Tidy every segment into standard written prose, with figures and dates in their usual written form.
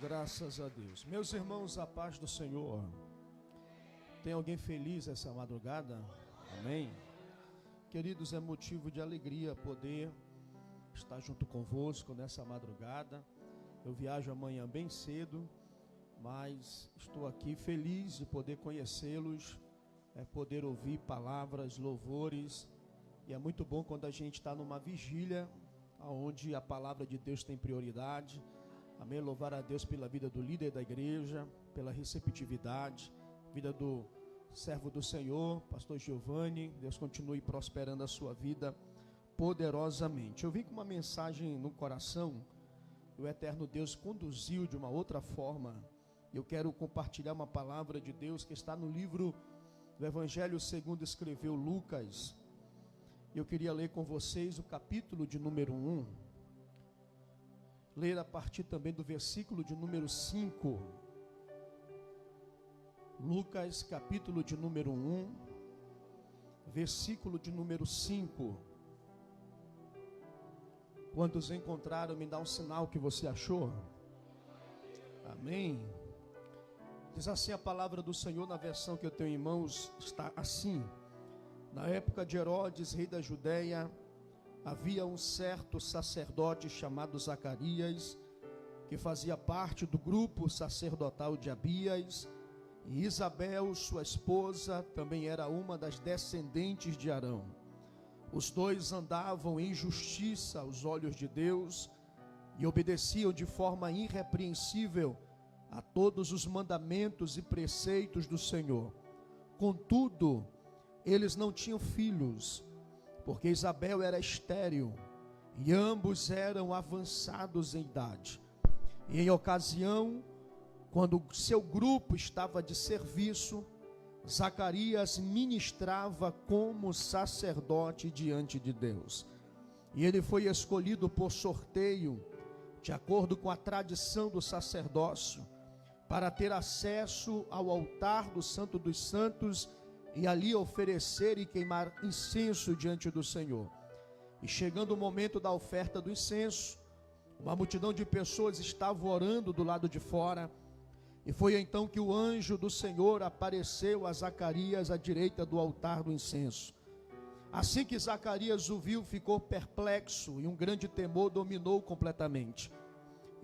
Graças a Deus. Meus irmãos, a paz do Senhor. Tem alguém feliz essa madrugada? Amém? Queridos, é motivo de alegria poder estar junto convosco nessa madrugada. Eu viajo amanhã bem cedo, mas estou aqui feliz de poder conhecê-los, poder ouvir palavras, louvores. E é muito bom quando a gente está numa vigília, onde a palavra de Deus tem prioridade. Amém, louvar a Deus pela vida do líder da igreja, pela receptividade, vida do servo do Senhor, pastor Giovanni. Deus continue prosperando a sua vida poderosamente. Eu vim com uma mensagem no coração, o eterno Deus conduziu de uma outra forma. Eu quero compartilhar uma palavra de Deus que está no livro do Evangelho segundo escreveu Lucas. Eu queria ler com vocês o capítulo de número 1. Ler a partir também do versículo de número 5. Lucas, capítulo de número 1, versículo de número 5. Quantos encontraram, me dá um sinal que você achou. Amém. Diz assim a palavra do Senhor, na versão que eu tenho em mãos, está assim: na época de Herodes, rei da Judeia, havia um certo sacerdote chamado Zacarias, que fazia parte do grupo sacerdotal de Abias, e Isabel, sua esposa, também era uma das descendentes de Arão. Os dois andavam em justiça aos olhos de Deus e obedeciam de forma irrepreensível a todos os mandamentos e preceitos do Senhor. Contudo, eles não tinham filhos, porque Isabel era estéril e ambos eram avançados em idade. E em ocasião, quando seu grupo estava de serviço, Zacarias ministrava como sacerdote diante de Deus. E ele foi escolhido por sorteio, de acordo com a tradição do sacerdócio, para ter acesso ao altar do Santo dos Santos e ali oferecer e queimar incenso diante do Senhor. E chegando o momento da oferta do incenso, uma multidão de pessoas estava orando do lado de fora, e foi então que o anjo do Senhor apareceu a Zacarias à direita do altar do incenso. Assim que Zacarias o viu, ficou perplexo, e um grande temor dominou completamente.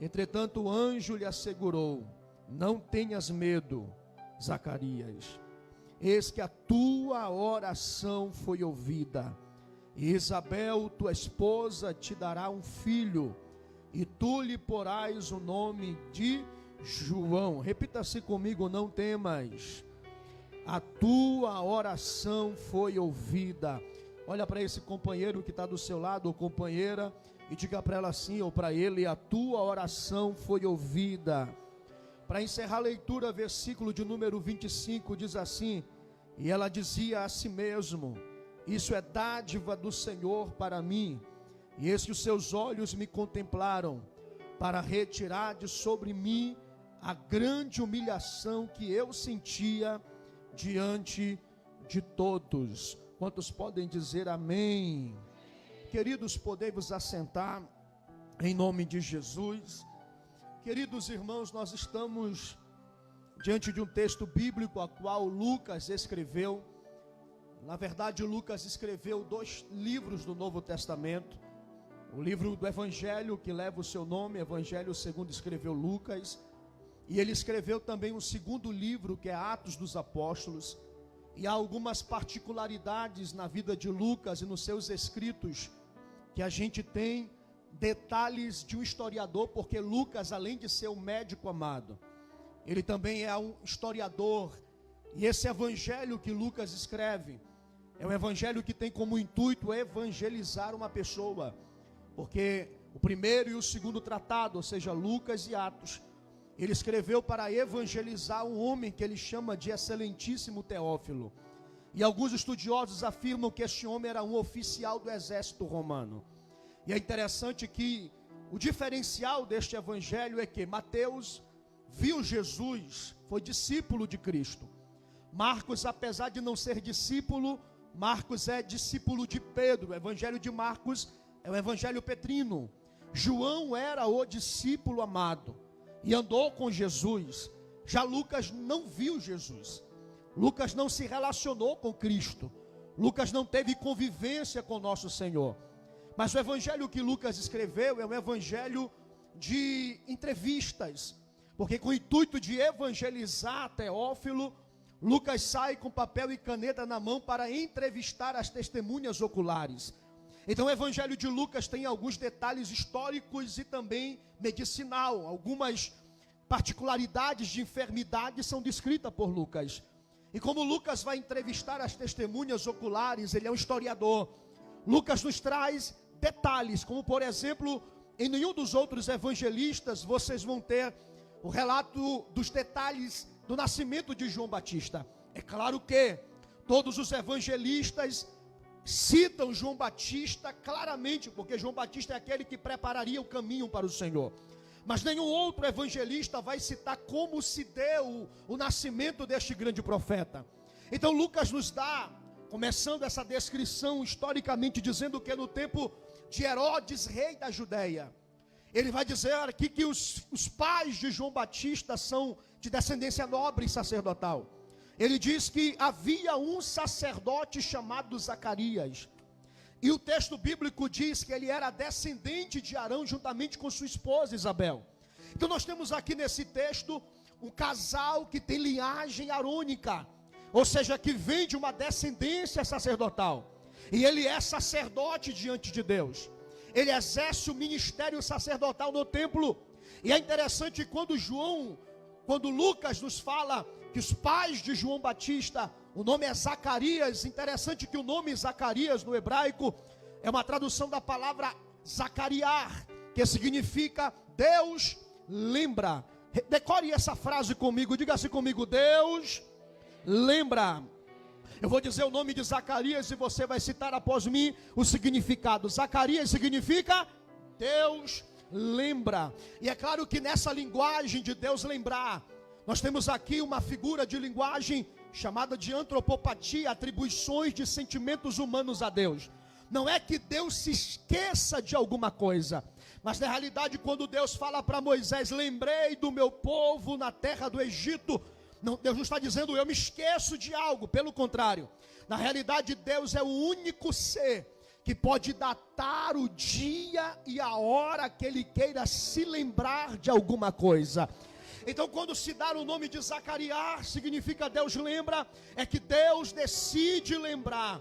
Entretanto o anjo lhe assegurou: não tenhas medo, Zacarias. Eis que a tua oração foi ouvida, e Isabel, tua esposa, te dará um filho, e tu lhe porás o nome de João. Repita-se comigo: não temas, a tua oração foi ouvida. Olha para esse companheiro que está do seu lado, ou companheira, e diga para ela assim, ou para ele: a tua oração foi ouvida. Para encerrar a leitura, versículo de número 25 diz assim: e ela dizia a si mesmo: isso é dádiva do Senhor para mim, e eis que os seus olhos me contemplaram, para retirar de sobre mim a grande humilhação que eu sentia diante de todos. Quantos podem dizer amém? Queridos, podemos assentar em nome de Jesus. Queridos irmãos, nós estamos diante de um texto bíblico a qual Lucas escreveu. Na verdade, Lucas escreveu 2 livros do Novo Testamento. O livro do Evangelho, que leva o seu nome, Evangelho segundo escreveu Lucas. E ele escreveu também um segundo livro, que é Atos dos Apóstolos. E há algumas particularidades na vida de Lucas e nos seus escritos, que a gente tem detalhes de um historiador, porque Lucas, além de ser um médico amado, ele também é um historiador. E esse evangelho que Lucas escreve é um evangelho que tem como intuito evangelizar uma pessoa, porque o primeiro e o segundo tratado, ou seja, Lucas e Atos, ele escreveu para evangelizar um homem que ele chama de excelentíssimo Teófilo. E alguns estudiosos afirmam que este homem era um oficial do exército romano. E é interessante que o diferencial deste evangelho é que Mateus viu Jesus, foi discípulo de Cristo. Marcos, apesar de não ser discípulo, Marcos é discípulo de Pedro. O evangelho de Marcos é o evangelho petrino. João era o discípulo amado. e andou com Jesus. Já Lucas não viu Jesus. Lucas não se relacionou com Cristo. Lucas não teve convivência com nosso Senhor. Mas o evangelho que Lucas escreveu é um evangelho de entrevistas, porque com o intuito de evangelizar Teófilo, Lucas sai com papel e caneta na mão para entrevistar as testemunhas oculares. Então o evangelho de Lucas tem alguns detalhes históricos e também medicinal. Algumas particularidades de enfermidade são descritas por Lucas. E como Lucas vai entrevistar as testemunhas oculares, ele é um historiador. Lucas nos traz detalhes, como por exemplo, em nenhum dos outros evangelistas vocês vão ter o relato dos detalhes do nascimento de João Batista. É claro que todos os evangelistas citam João Batista claramente, porque João Batista é aquele que prepararia o caminho para o Senhor. Mas nenhum outro evangelista vai citar como se deu o nascimento deste grande profeta. Então Lucas nos dá, começando essa descrição historicamente, dizendo que no tempo de Herodes, rei da Judéia, ele vai dizer aqui que os pais de João Batista são de descendência nobre e sacerdotal. Ele diz que havia um sacerdote chamado Zacarias. E o texto bíblico diz que ele era descendente de Arão juntamente com sua esposa Isabel. Então nós temos aqui nesse texto um casal que tem linhagem arônica, ou seja, que vem de uma descendência sacerdotal. E ele é sacerdote diante de Deus. Ele exerce o ministério sacerdotal no templo. E é interessante quando Lucas nos fala que os pais de João Batista, o nome é Zacarias. Interessante que o nome Zacarias no hebraico é uma tradução da palavra Zacariar, que significa Deus lembra. Decore essa frase comigo, diga assim comigo: Deus lembra. Eu vou dizer o nome de Zacarias e você vai citar após mim o significado. Zacarias significa Deus lembra. E é claro que nessa linguagem de Deus lembrar, nós temos aqui uma figura de linguagem chamada de antropopatia, atribuições de sentimentos humanos a Deus. Não é que Deus se esqueça de alguma coisa, mas na realidade quando Deus fala para Moisés: lembrei do meu povo na terra do Egito, não, Deus não está dizendo eu me esqueço de algo, pelo contrário. Na realidade Deus é o único ser que pode datar o dia e a hora que Ele queira se lembrar de alguma coisa. Então quando se dá o nome de Zacarias, significa Deus lembra, é que Deus decide lembrar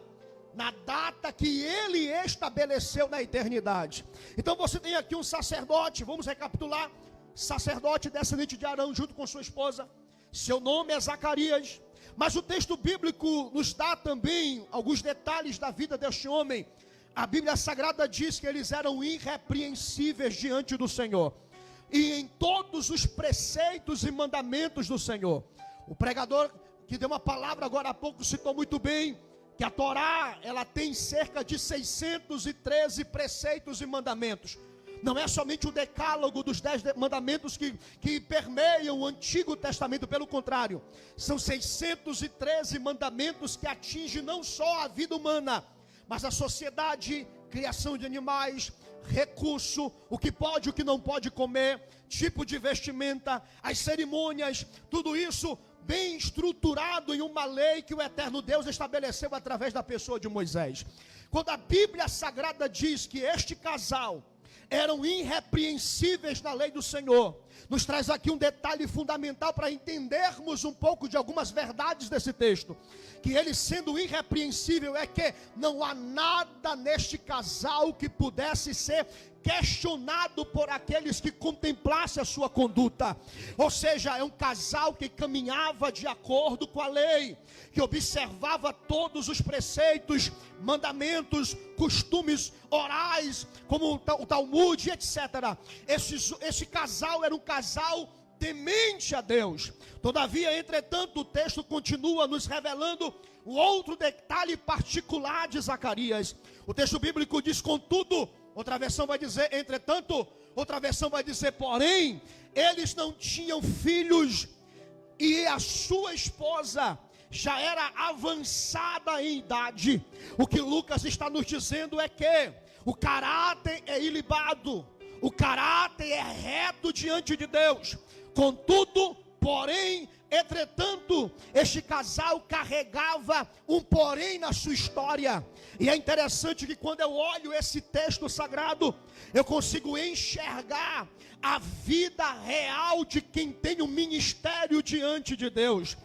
na data que Ele estabeleceu na eternidade. Então você tem aqui um sacerdote, vamos recapitular, sacerdote descendente de Arão junto com sua esposa. Seu nome é Zacarias, mas o texto bíblico nos dá também alguns detalhes da vida deste homem. A Bíblia Sagrada diz que eles eram irrepreensíveis diante do Senhor, e em todos os preceitos e mandamentos do Senhor. O pregador que deu uma palavra agora há pouco citou muito bem, que a Torá, ela tem cerca de 613 preceitos e mandamentos. Não é somente o decálogo dos 10 mandamentos que permeiam o Antigo Testamento, pelo contrário, são 613 mandamentos que atingem não só a vida humana, mas a sociedade, criação de animais, recurso, o que pode e o que não pode comer, tipo de vestimenta, as cerimônias, tudo isso bem estruturado em uma lei que o eterno Deus estabeleceu através da pessoa de Moisés. Quando a Bíblia Sagrada diz que este casal eram irrepreensíveis na lei do Senhor, nos traz aqui um detalhe fundamental para entendermos um pouco de algumas verdades desse texto. Que ele sendo irrepreensível é que não há nada neste casal que pudesse ser questionado por aqueles que contemplassem a sua conduta. Ou seja, é um casal que caminhava de acordo com a lei, que observava todos os preceitos, mandamentos, costumes orais, como o Talmud, etc. Esse casal era um casal temente a Deus. Todavia, entretanto, o texto continua nos revelando um outro detalhe particular de Zacarias. O texto bíblico diz: contudo, outra versão vai dizer entretanto, outra versão vai dizer porém, eles não tinham filhos e a sua esposa já era avançada em idade. O que Lucas está nos dizendo é que o caráter é ilibado, o caráter é reto diante de Deus. Contudo, porém, entretanto, este casal carregava um porém na sua história. E é interessante que quando eu olho esse texto sagrado, eu consigo enxergar a vida real de quem tem um ministério diante de Deus.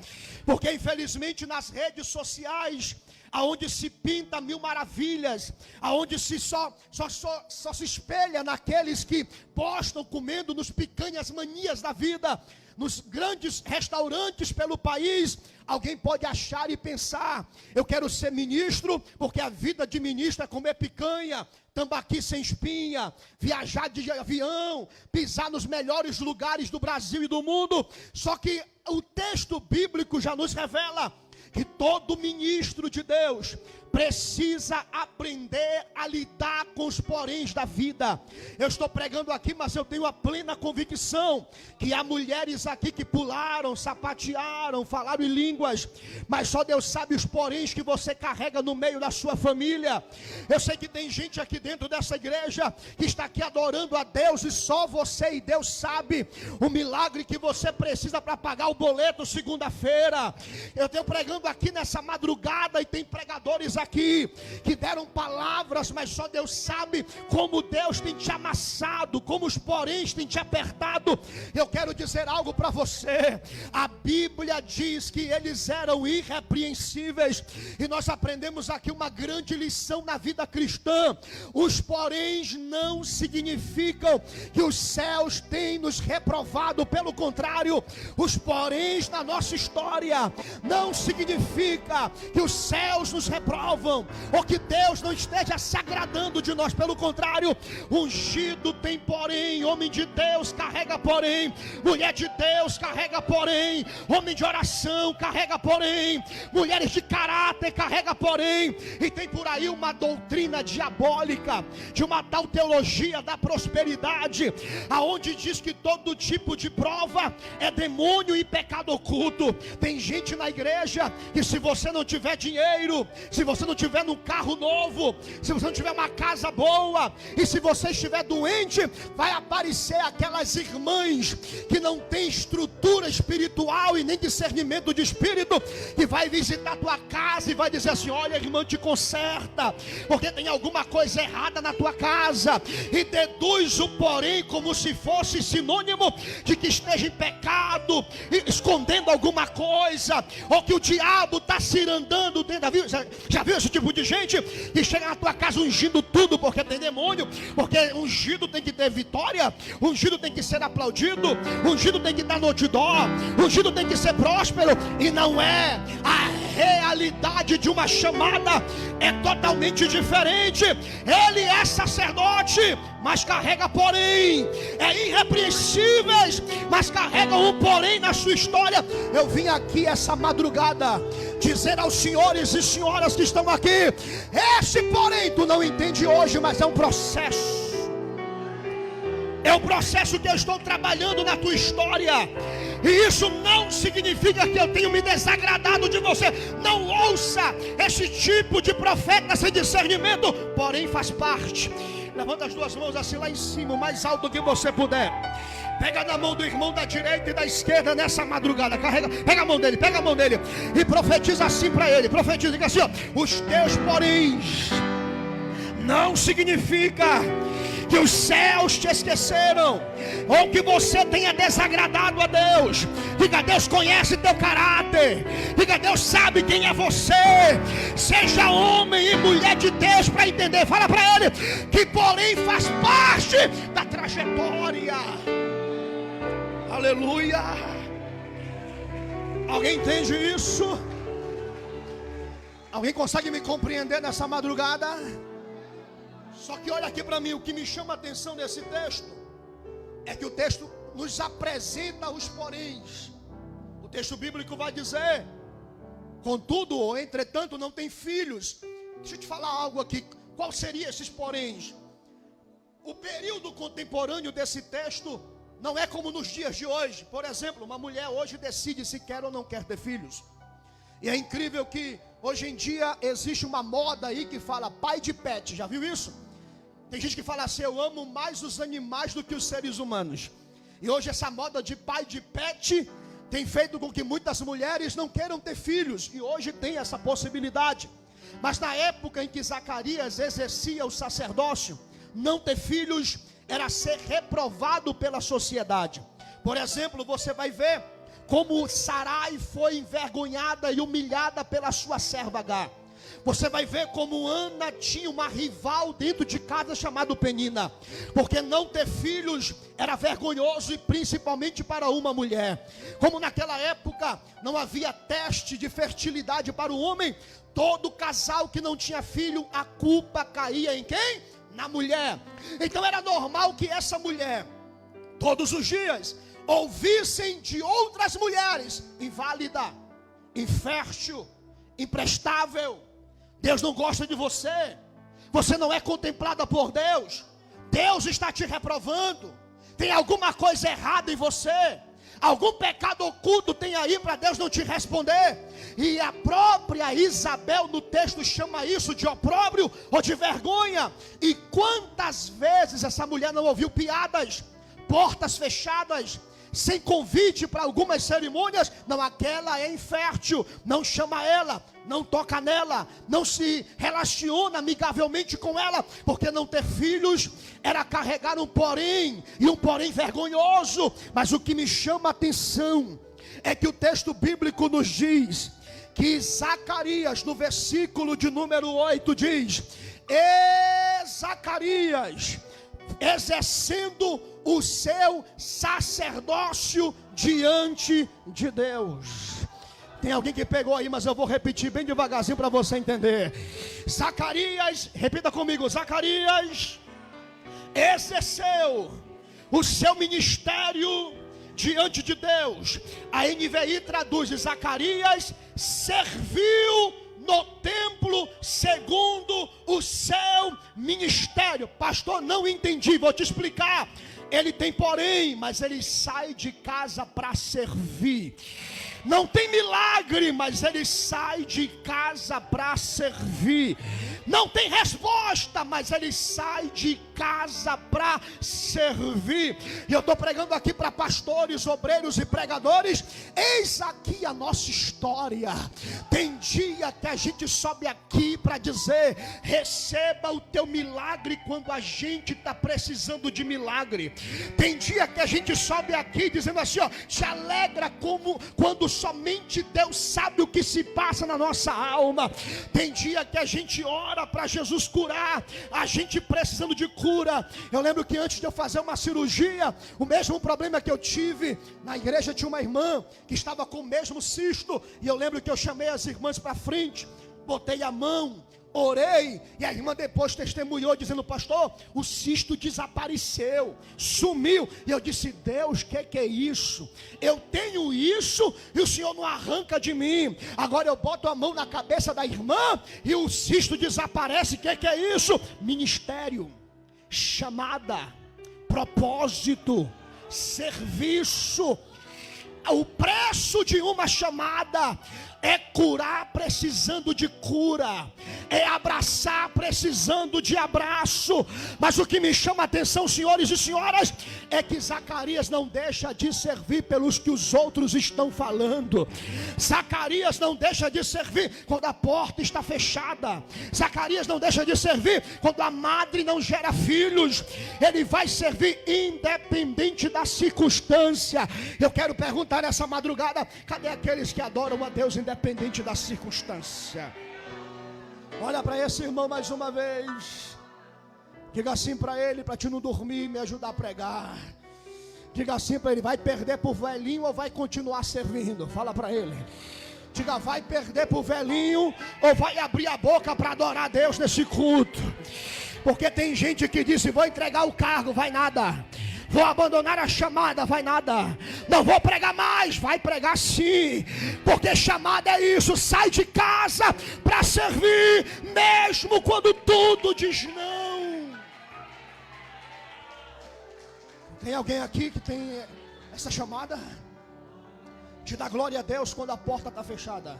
Porque infelizmente nas redes sociais, aonde se pinta mil maravilhas, aonde se só se espelha naqueles que postam comendo nos picanhas manias da vida, nos grandes restaurantes pelo país, alguém pode achar e pensar: eu quero ser ministro, porque a vida de ministro é comer picanha, tambaqui sem espinha, viajar de avião, pisar nos melhores lugares do Brasil e do mundo. Só que o texto bíblico já nos revela que todo ministro de Deus precisa aprender a lidar com os poréns da vida. Eu estou pregando aqui, mas eu tenho a plena convicção que há mulheres aqui que pularam, sapatearam, falaram em línguas, mas só Deus sabe os poréns que você carrega no meio da sua família. Eu sei que tem gente aqui dentro dessa igreja que está aqui adorando a Deus, e só você e Deus sabe o milagre que você precisa para pagar o boleto segunda-feira. Eu estou pregando aqui nessa madrugada, e tem pregadores aqui que deram palavras, mas só Deus sabe como Deus tem te amassado, como os poréns têm te apertado. Eu quero dizer algo para você: a Bíblia diz que eles eram irrepreensíveis, e nós aprendemos aqui uma grande lição na vida cristã. Os poréns não significam que os céus têm nos reprovado, pelo contrário, os poréns na nossa história não significa que os céus nos reprovam, ou que Deus não esteja se agradando de nós. Pelo contrário, ungido tem porém, homem de Deus carrega porém, mulher de Deus carrega porém, homem de oração carrega porém, mulheres de caráter carrega porém. E tem por aí uma doutrina diabólica de uma tal teologia da prosperidade, aonde diz que todo tipo de prova é demônio e pecado oculto. Tem gente na igreja que, se você não tiver dinheiro, se você não tiver num carro novo, se você não tiver uma casa boa, e se você estiver doente, vai aparecer aquelas irmãs que não tem estrutura espiritual e nem discernimento de espírito, que vai visitar a tua casa e vai dizer assim: olha, irmã, te conserta, porque tem alguma coisa errada na tua casa, e deduz o porém como se fosse sinônimo de que esteja em pecado, escondendo alguma coisa, ou que o diabo está cirandando dentro da vida. Já viu esse tipo de gente que chega na tua casa ungindo tudo porque tem demônio? Porque ungido tem que ter vitória, ungido tem que ser aplaudido, ungido tem que dar no outdoor, ungido tem que ser próspero, e não é. A realidade de uma chamada é totalmente diferente. Ele é sacerdote, mas carrega porém, é irrepreensíveis, mas carrega um porém na sua história. Eu vim aqui essa madrugada dizer aos senhores e senhoras que estão aqui: esse porém tu não entende hoje, mas é um processo. É um processo que eu estou trabalhando na tua história. E isso não significa que eu tenho me desagradado de você. Não ouça esse tipo de profeta sem discernimento. Porém faz parte. Levanta as duas mãos assim lá em cima, o mais alto que você puder. Pega na mão do irmão da direita e da esquerda nessa madrugada. Pega a mão dele, e profetiza assim para ele. Profetiza, diga assim: ó, os teus poréns não significa que os céus te esqueceram, ou que você tenha desagradado a Deus. Diga: Deus conhece teu caráter. Diga: Deus sabe quem é você. Seja homem e mulher de Deus para entender. Fala para ele que porém faz parte da trajetória. Aleluia. Alguém entende isso? Alguém consegue me compreender nessa madrugada? Só que olha aqui para mim, o que me chama a atenção nesse texto é que o texto nos apresenta os poréns. O texto bíblico vai dizer: contudo, ou entretanto, não tem filhos. Deixa eu te falar algo aqui. Qual seria esses poréns? O período contemporâneo desse texto não é como nos dias de hoje. Por exemplo, uma mulher hoje decide se quer ou não quer ter filhos. E é incrível que hoje em dia existe uma moda aí que fala pai de pet. Já viu isso? Tem gente que fala assim: eu amo mais os animais do que os seres humanos. E hoje essa moda de pai de pet tem feito com que muitas mulheres não queiram ter filhos. E hoje tem essa possibilidade. Mas na época em que Zacarias exercia o sacerdócio, não ter filhos era ser reprovado pela sociedade. Por exemplo, você vai ver como Sarai foi envergonhada e humilhada pela sua serva Agar. Você vai ver como Ana tinha uma rival dentro de casa chamada Penina, porque não ter filhos era vergonhoso, e principalmente para uma mulher. Como naquela época não havia teste de fertilidade para o homem, todo casal que não tinha filho, a culpa caía em quem? Na mulher. Então era normal que essa mulher, todos os dias, ouvissem de outras mulheres: inválida, infértil, imprestável, Deus não gosta de você, você não é contemplada por Deus, Deus está te reprovando, tem alguma coisa errada em você, algum pecado oculto tem aí para Deus não te responder. E a própria Isabel no texto chama isso de opróbrio ou de vergonha. E quantas vezes essa mulher não ouviu piadas, portas fechadas, sem convite para algumas cerimônias? Não, aquela é infértil, não chama ela, não toca nela, não se relaciona amigavelmente com ela, porque não ter filhos era carregar um porém, e um porém vergonhoso. Mas o que me chama a atenção é que o texto bíblico nos diz que Zacarias, no versículo de número 8, diz: e Zacarias, exercendo o seu sacerdócio diante de Deus. Tem alguém que pegou aí, mas eu vou repetir bem devagarzinho para você entender. Zacarias, repita comigo: Zacarias exerceu o seu ministério diante de Deus. A NVI traduz: Zacarias serviu no templo segundo o seu ministério. Pastor, não entendi, vou te explicar. Ele tem porém, mas ele sai de casa para servir. Não tem milagre, mas ele sai de casa para servir. Não tem resposta, mas ele sai de casa para servir. E eu estou pregando aqui para pastores, obreiros e pregadores. Eis aqui a nossa história. Tem dia que a gente sobe aqui para dizer: receba o teu milagre, quando a gente está precisando de milagre. Tem dia que a gente sobe aqui dizendo assim, ó, se alegra como quando somente Deus sabe o que se passa na nossa alma. Tem dia que a gente ora para Jesus curar, a gente precisando de cura. Eu lembro que antes de eu fazer uma cirurgia, o mesmo problema que eu tive na igreja, tinha uma irmã que estava com o mesmo cisto, e eu lembro que eu chamei as irmãs para frente, botei a mão, orei, e a irmã depois testemunhou dizendo: pastor, o cisto desapareceu, sumiu. E eu disse: Deus, que é isso? Eu tenho isso e o Senhor não arranca de mim. Agora eu boto a mão na cabeça da irmã e o cisto desaparece. Que é isso? Ministério, chamada, propósito, serviço. O preço de uma chamada é curar precisando de cura, é abraçar precisando de abraço. Mas o que me chama a atenção, senhores e senhoras, é que Zacarias não deixa de servir pelos que os outros estão falando. Zacarias não deixa de servir quando a porta está fechada. Zacarias não deixa de servir quando a madre não gera filhos. Ele vai servir independente da circunstância. Eu quero perguntar nessa madrugada: cadê aqueles que adoram a Deus independente da circunstância? Olha para esse irmão mais uma vez. Diga assim para ele, para te não dormir, me ajudar a pregar. Diga assim para ele: vai perder por velhinho ou vai continuar servindo? Fala para ele. Diga: vai perder por velhinho ou vai abrir a boca para adorar a Deus nesse culto? Porque tem gente que disse: vou entregar o cargo, vai nada. Vou abandonar a chamada, vai nada. Não vou pregar mais, vai pregar sim. Porque chamada é isso, sai de casa para servir, mesmo quando tudo diz não. Tem alguém aqui que tem essa chamada? De dar glória a Deus quando a porta está fechada.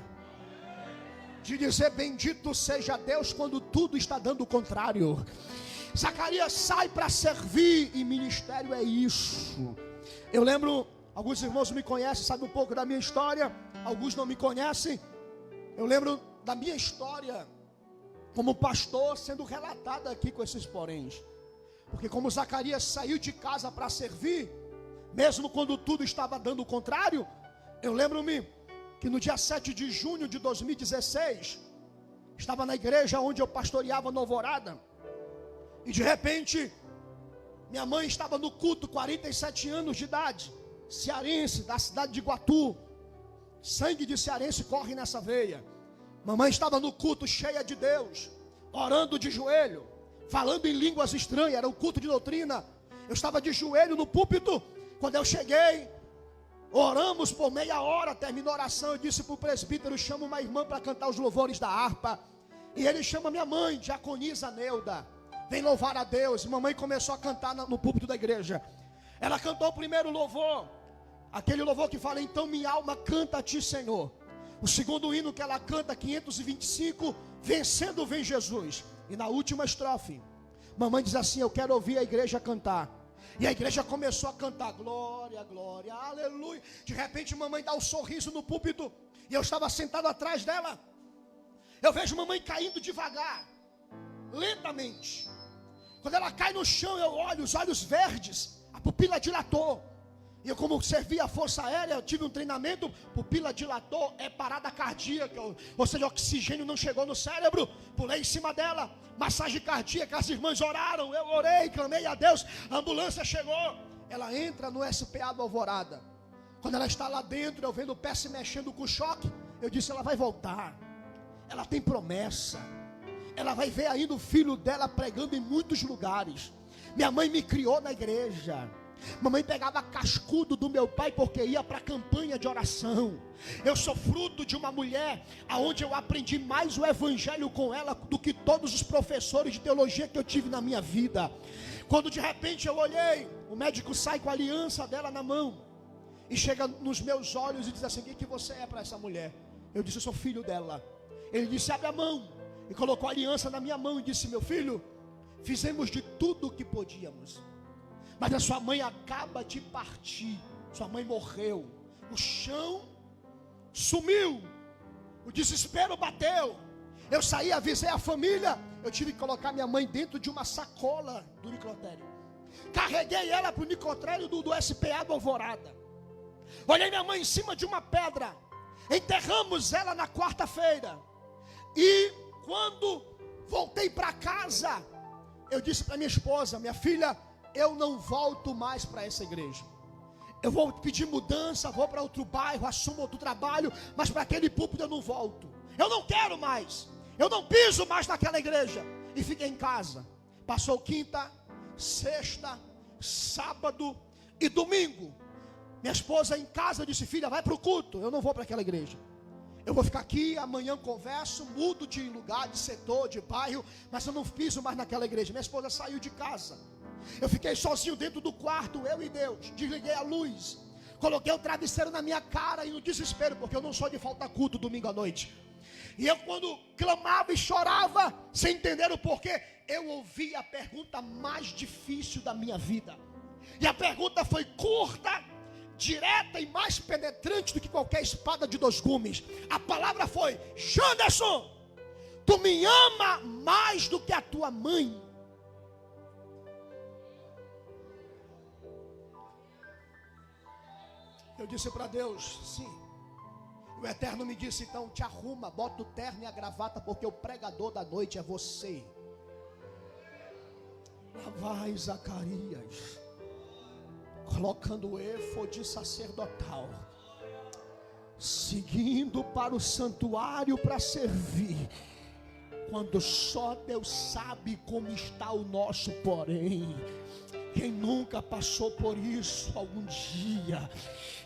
De dizer bendito seja Deus quando tudo está dando o contrário. Zacarias sai para servir, e ministério é isso. Eu lembro, alguns irmãos me conhecem, sabem um pouco da minha história, alguns não me conhecem. Eu lembro da minha história como pastor sendo relatada aqui com esses poréns. Porque como Zacarias saiu de casa para servir, mesmo quando tudo estava dando o contrário, eu lembro-me que no dia 7 de junho de 2016, estava na igreja onde eu pastoreava no Alvorada, e de repente, minha mãe estava no culto, 47 anos de idade, cearense, da cidade de Iguatu, sangue de cearense corre nessa veia. Mamãe estava no culto cheia de Deus, orando de joelho, falando em línguas estranhas, era um culto de doutrina. Eu estava de joelho no púlpito. Quando eu cheguei, oramos por meia hora, terminou a oração. Eu disse para o presbítero: chama uma irmã para cantar os louvores da harpa. E ele chama minha mãe, diaconisa Neuda, vem louvar a Deus. E mamãe começou a cantar no púlpito da igreja. Ela cantou o primeiro louvor, aquele louvor que fala: então minha alma canta a ti, Senhor. O segundo hino que ela canta, 525, vencendo vem Jesus. E na última estrofe, mamãe diz assim: eu quero ouvir a igreja cantar. E a igreja começou a cantar: glória, glória, aleluia. De repente mamãe dá um sorriso no púlpito, e eu estava sentado atrás dela. Eu vejo mamãe caindo devagar, lentamente. Quando ela cai no chão, eu olho os olhos verdes, a pupila dilatou. E eu, como servi a Força Aérea, eu tive um treinamento, pupila dilatou, é parada cardíaca, ou seja, o oxigênio não chegou no cérebro. Pulei em cima dela, massagem cardíaca, as irmãs oraram, eu orei, clamei a Deus, a ambulância chegou. Ela entra no SPA do Alvorada. Quando ela está lá dentro, eu vendo o pé se mexendo com choque, eu disse: ela vai voltar, ela tem promessa, ela vai ver ainda o filho dela pregando em muitos lugares. Minha mãe me criou na igreja. Mamãe pegava cascudo do meu pai porque ia para a campanha de oração. Eu sou fruto de uma mulher aonde eu aprendi mais o evangelho com ela do que todos os professores de teologia que eu tive na minha vida. Quando de repente eu olhei, o médico sai com a aliança dela na mão e chega nos meus olhos e diz assim: o que você é para essa mulher? Eu disse: eu sou filho dela. Ele disse: abre a mão, e colocou a aliança na minha mão e disse: meu filho, fizemos de tudo o que podíamos, mas a sua mãe acaba de partir. Sua mãe morreu. O chão sumiu. O desespero bateu. Eu saí, avisei a família. Eu tive que colocar minha mãe dentro de uma sacola do necrotério. Carreguei ela para o necrotério do SPA do Alvorada. Olhei minha mãe em cima de uma pedra. Enterramos ela na quarta-feira. E quando voltei para casa, eu disse para minha esposa: minha filha, eu não volto mais para essa igreja. Eu vou pedir mudança, vou para outro bairro, assumo outro trabalho, mas para aquele púlpito eu não volto. Eu não quero mais. Eu não piso mais naquela igreja. E fiquei em casa. Passou quinta, sexta, sábado e domingo. Minha esposa em casa disse: filha, vai para o culto. Eu não vou para aquela igreja. Eu vou ficar aqui, amanhã converso, mudo de lugar, de setor, de bairro, mas eu não piso mais naquela igreja. Minha esposa saiu de casa. Eu fiquei sozinho dentro do quarto, eu e Deus. Desliguei a luz, coloquei o travesseiro na minha cara e no desespero, porque eu não sou de faltar culto domingo à noite. E eu, quando clamava e chorava, sem entender o porquê, eu ouvi a pergunta mais difícil da minha vida. E a pergunta foi curta, direta e mais penetrante do que qualquer espada de 2 gumes. A palavra foi: Janderson, tu me ama mais do que a tua mãe? Eu disse para Deus: sim. O Eterno me disse: então te arruma, bota o terno e a gravata, porque o pregador da noite é você. Lá vai Zacarias, colocando o éfode sacerdotal, seguindo para o santuário para servir, quando só Deus sabe como está o nosso porém. Quem nunca passou por isso algum dia?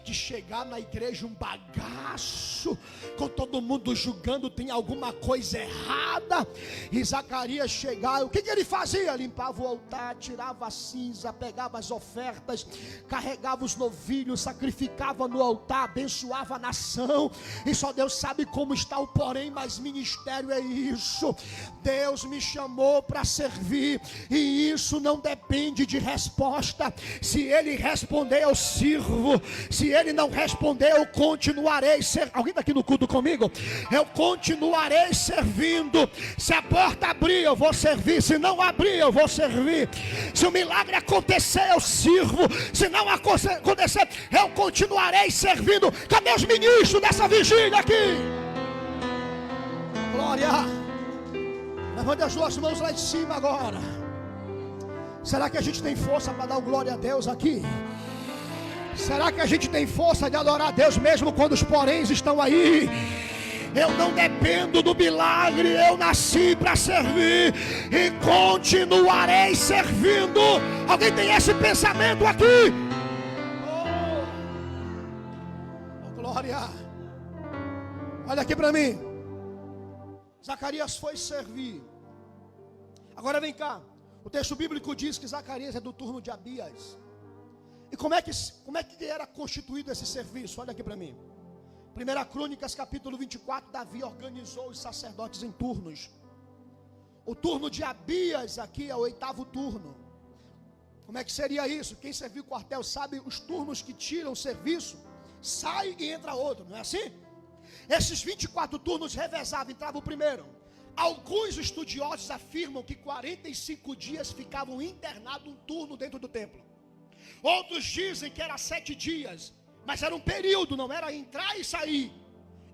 de chegar na igreja um bagaço, com todo mundo julgando, tem alguma coisa errada. E Zacarias chegava, o que ele fazia? Limpava o altar, tirava a cinza, pegava as ofertas, carregava os novilhos, sacrificava no altar, abençoava a nação. E só Deus sabe como está o porém, mas ministério é isso. Deus me chamou para servir, e isso não depende de resposta. Se Ele responder, eu sirvo. Se Ele não responder, eu continuarei servindo. Alguém está aqui no culto comigo? Eu continuarei servindo. Se a porta abrir, eu vou servir. Se não abrir, eu vou servir. Se o milagre acontecer, eu sirvo. Se não acontecer, eu continuarei servindo. Cadê os ministros dessa vigília aqui? Glória. Levante as duas mãos lá em cima agora. Será que a gente tem força para dar glória a Deus aqui? Será que a gente tem força de adorar a Deus mesmo quando os poréns estão aí? Eu não dependo do milagre, eu nasci para servir e continuarei servindo. Alguém tem esse pensamento aqui? Oh, glória. Olha aqui para mim. Zacarias foi servir. Agora vem cá. O texto bíblico diz que Zacarias é do turno de Abias. E como é que era constituído esse serviço? Olha aqui para mim. 1 Crônicas capítulo 24, Davi organizou os sacerdotes em turnos. O turno de Abias aqui é o 8º turno. Como é que seria isso? Quem serviu o quartel sabe os turnos que tiram o serviço. Sai e entra outro, não é assim? Esses 24 turnos revezavam, entrava o primeiro. Alguns estudiosos afirmam que 45 dias ficavam internados um turno dentro do templo. Outros dizem que era 7 dias, mas era um período, não era entrar e sair.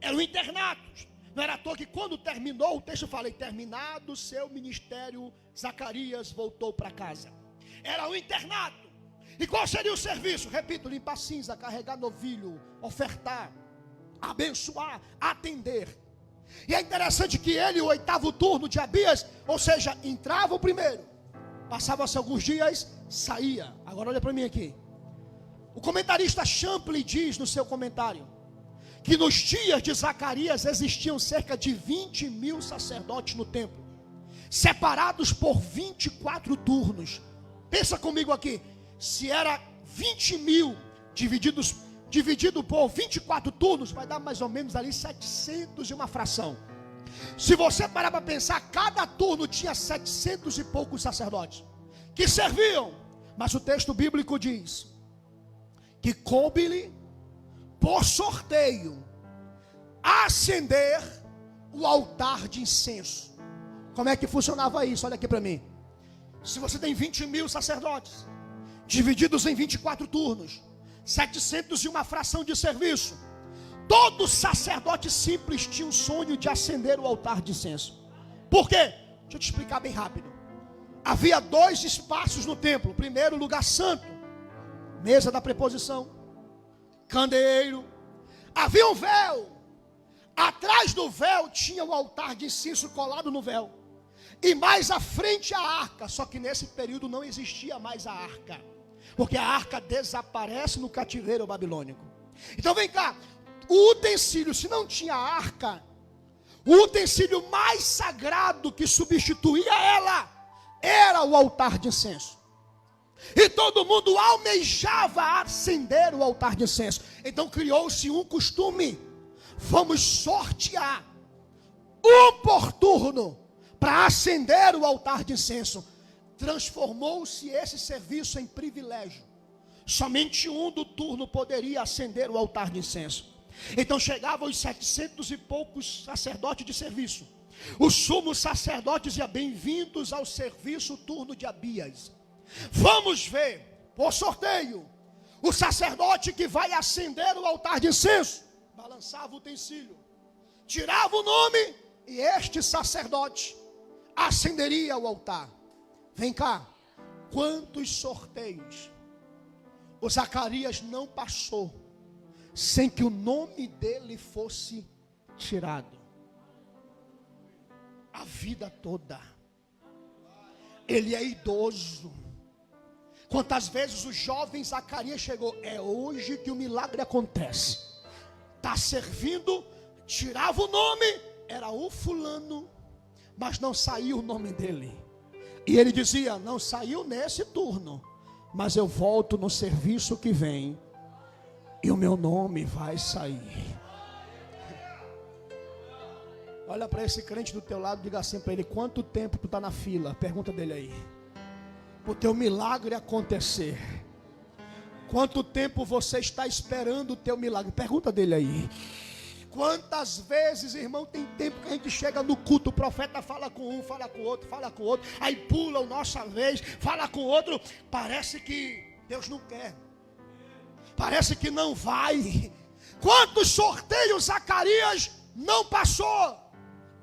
Eram internatos. Não era à toa que quando terminou, o texto fala, terminado o seu ministério, Zacarias voltou para casa. Era um internato. E qual seria o serviço? Repito, limpar cinza, carregar novilho, ofertar, abençoar, atender. E é interessante que ele, o 8º turno de Abias, ou seja, entrava o primeiro, passava-se alguns dias, saía. Agora olha para mim aqui. O comentarista Champlin diz no seu comentário que nos dias de Zacarias existiam cerca de 20 mil sacerdotes no templo, separados por 24 turnos. Pensa comigo aqui, se era 20 mil dividido por 24 turnos, vai dar mais ou menos ali 700 e uma fração. Se você parar para pensar, cada turno tinha 700 e poucos sacerdotes que serviam. Mas o texto bíblico diz que coube-lhe por sorteio acender o altar de incenso. Como é que funcionava isso? Olha aqui para mim. Se você tem 20 mil sacerdotes divididos em 24 turnos, 700 e uma fração de serviço, todo sacerdote simples tinha o sonho de acender o altar de incenso. Por quê? Deixa eu te explicar bem rápido. Havia 2 espaços no templo. Primeiro, lugar santo, mesa da preposição, candeeiro. Havia um véu. Atrás do véu tinha o altar de incenso colado no véu. E mais à frente a arca. Só que nesse período não existia mais a arca, porque a arca desaparece no cativeiro babilônico. Então vem cá, o utensílio, se não tinha arca, o utensílio mais sagrado que substituía ela era o altar de incenso. E todo mundo almejava acender o altar de incenso. Então criou-se um costume: vamos sortear um por turno para acender o altar de incenso. Transformou-se esse serviço em privilégio. Somente um do turno poderia acender o altar de incenso. Então chegavam os 700 e poucos sacerdotes de serviço. O sumo sacerdote dizia: bem-vindos ao serviço turno de Abias. Vamos ver, por sorteio, o sacerdote que vai acender o altar de incenso. Balançava o utensílio, tirava o nome, e este sacerdote acenderia o altar. Vem cá, quantos sorteios o Zacarias não passou sem que o nome dele fosse tirado? A vida toda. Ele é idoso, Quantas vezes o jovem Zacarias chegou, é hoje que o milagre acontece. Está servindo, tirava o nome, era o fulano, mas não saiu o nome dele. E ele dizia, não saiu nesse turno, mas eu volto no serviço que vem, e o meu nome vai sair. Olha para esse crente do teu lado, diga assim para ele, quanto tempo tu está na fila? Pergunta dele aí. O teu milagre acontecer. Quanto tempo você está esperando o teu milagre? Pergunta dele aí. Quantas vezes, irmão, tem tempo que a gente chega no culto, o profeta fala com um, fala com o outro, fala com o outro, aí pula a nossa vez, fala com o outro, parece que Deus não quer, parece que não vai. Quantos sorteios Zacarias não passou,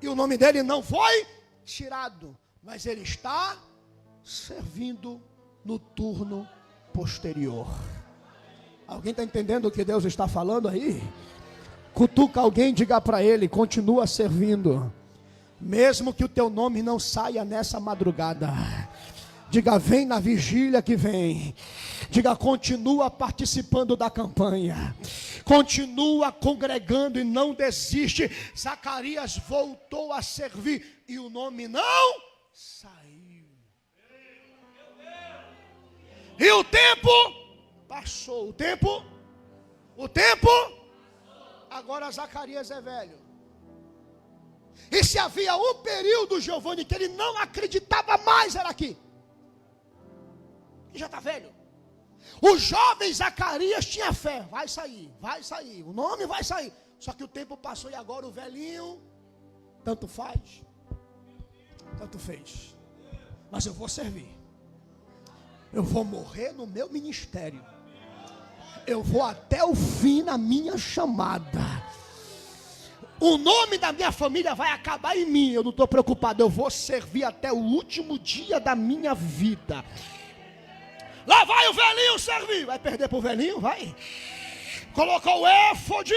e o nome dele não foi tirado, mas ele está servindo no turno posterior. Alguém está entendendo o que Deus está falando aí? Cutuca alguém, diga para ele, continua servindo, mesmo que o teu nome não saia nessa madrugada. Diga, vem na vigília que vem. Diga, continua participando da campanha, continua congregando e não desiste. Zacarias voltou a servir e o nome não saiu. E o tempo passou. O tempo. Agora Zacarias é velho. E se havia um período, Giovanni, que ele não acreditava mais, era aqui. E já está velho. O jovem Zacarias tinha fé. Vai sair. O nome vai sair. Só que o tempo passou e agora o velhinho, tanto faz, tanto fez. Mas eu vou servir. Eu vou morrer no meu ministério. Eu vou até o fim na minha chamada. O nome da minha família vai acabar em mim. Eu não estou preocupado. Eu vou servir até o último dia da minha vida. Lá vai o velhinho servir. Vai perder para o velhinho? Vai. Colocou o éfode.